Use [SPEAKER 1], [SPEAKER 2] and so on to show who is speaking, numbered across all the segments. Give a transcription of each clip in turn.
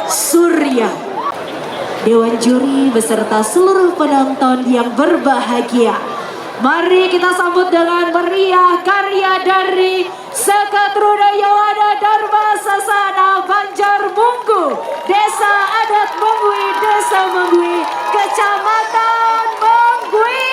[SPEAKER 1] Surya. Dewan juri beserta seluruh penonton yang berbahagia, mari kita sambut dengan meriah karya dari Sekatruda Dharma Sasana Banjarmunggu, Desa Adat Menggui, Desa Menggui, Kecamatan Menggui.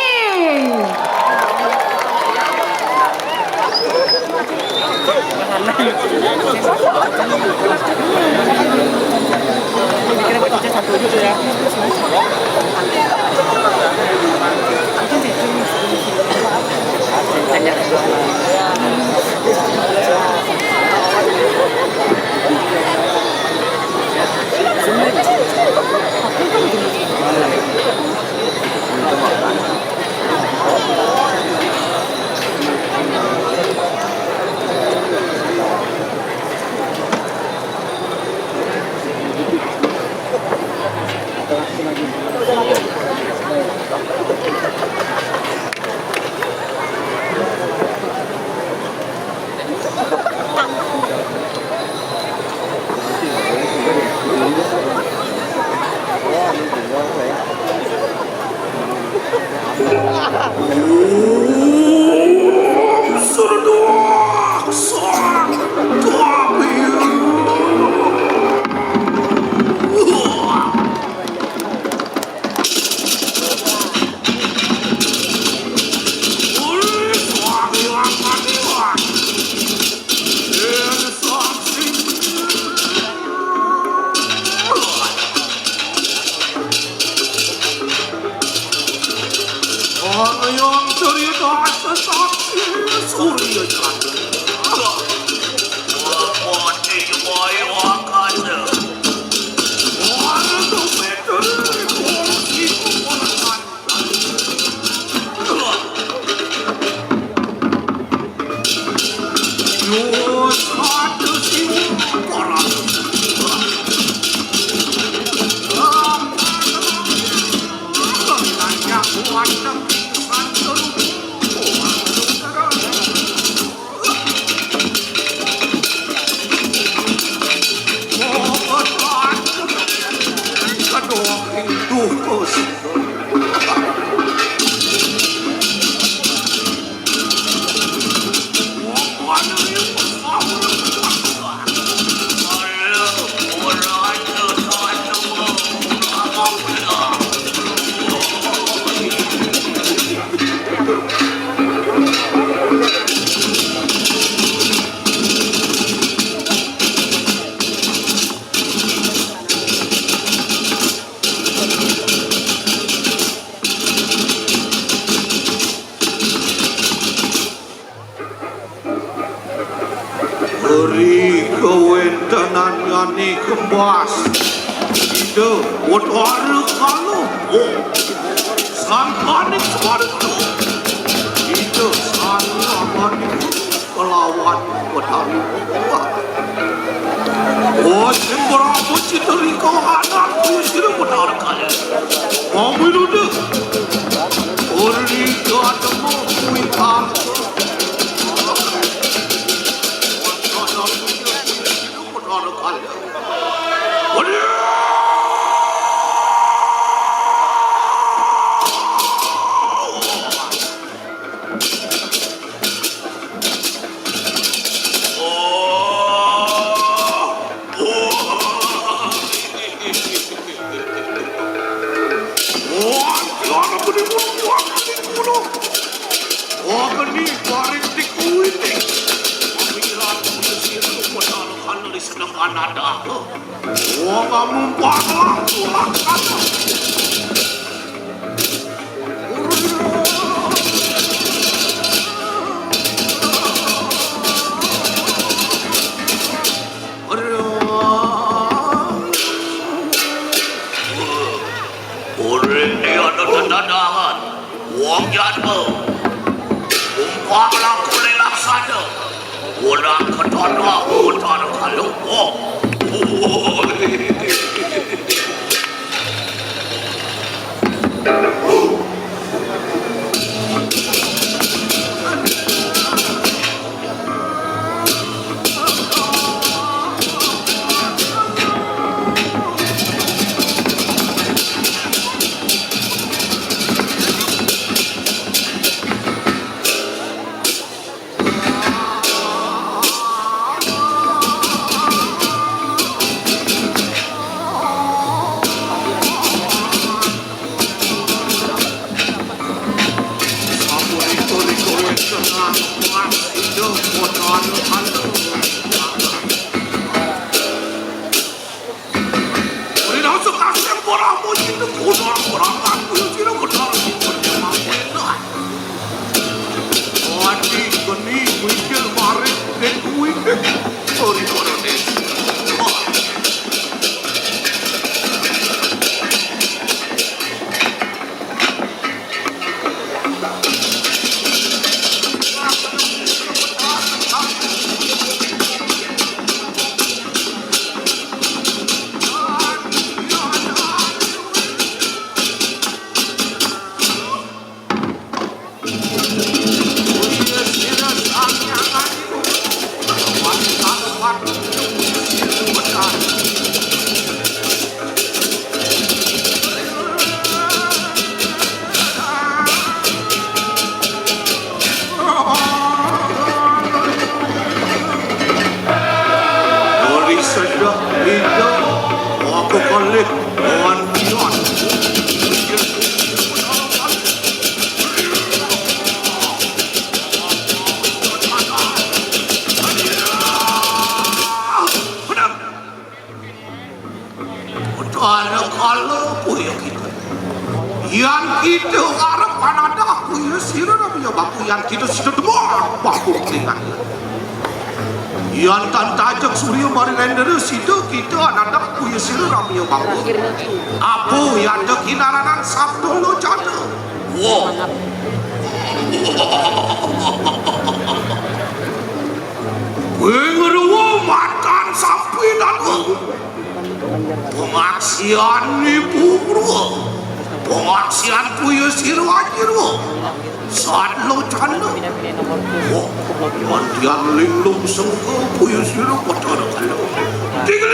[SPEAKER 2] Beri kewentenan ngani kembas ide utara kalau sampanik suatu ide sampanik kelawan petani oh semberapa citeri kau anak kusir benar kali mobil udah beri ketemu kuitar Alik Wan Pion. Ada kalau punya kita, yang kita harap ada punya sirah punya baku yang kita sudah demam baku dengan. Yang tantajak surya mari render situ kita ada punya sirah punya baku. Apa yang ada kinaranan sabtu lo jana. Wow. Pengeruh makan sampai dan pengaksian ibu bro, pengaksian punya sirwajiro, saat lo canda, oh, mandian lindung sengkau punya sirwa kotor kalau, tinggal,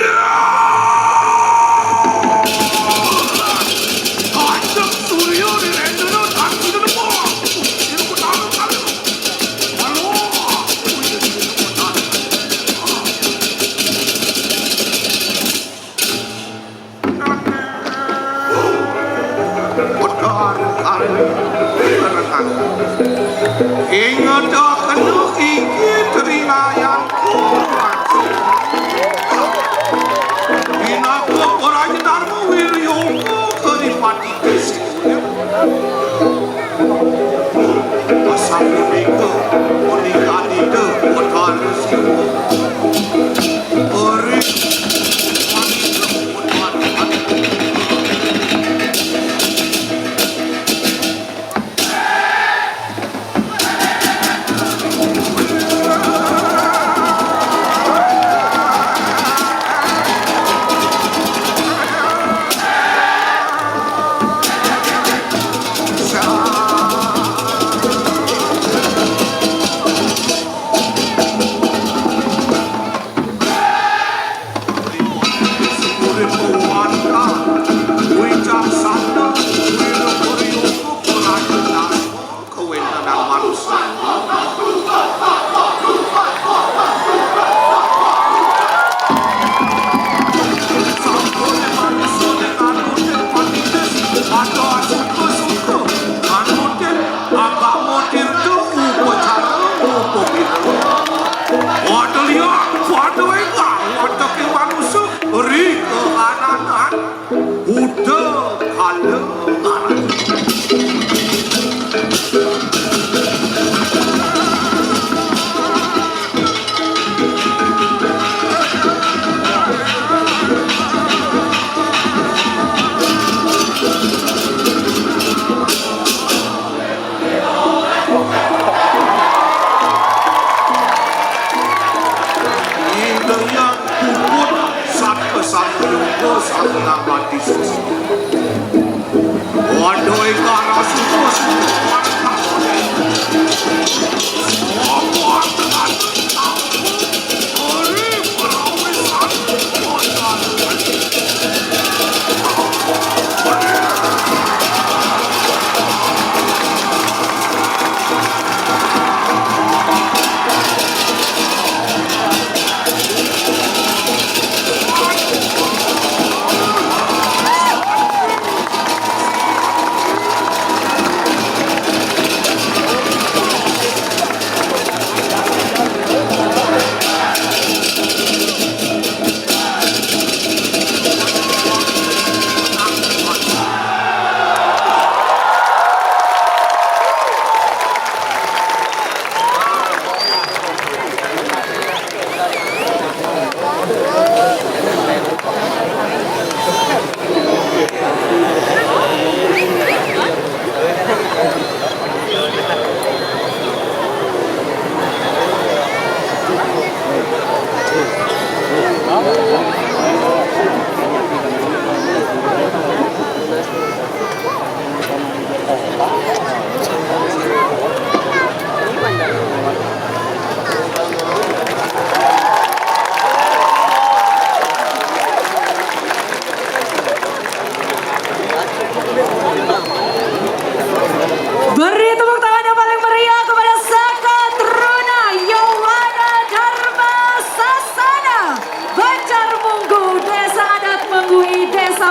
[SPEAKER 2] ajak surya di rendera dan tidak boleh, sirwa kotor kalau, halo, punya sirwa kotor. Ingat kena iki terinayan kuat. Ina ko orang dharma wiryo ko keripati kesini. Asal itu onika itu kotor siu. Ori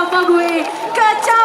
[SPEAKER 1] sama gue. Kaca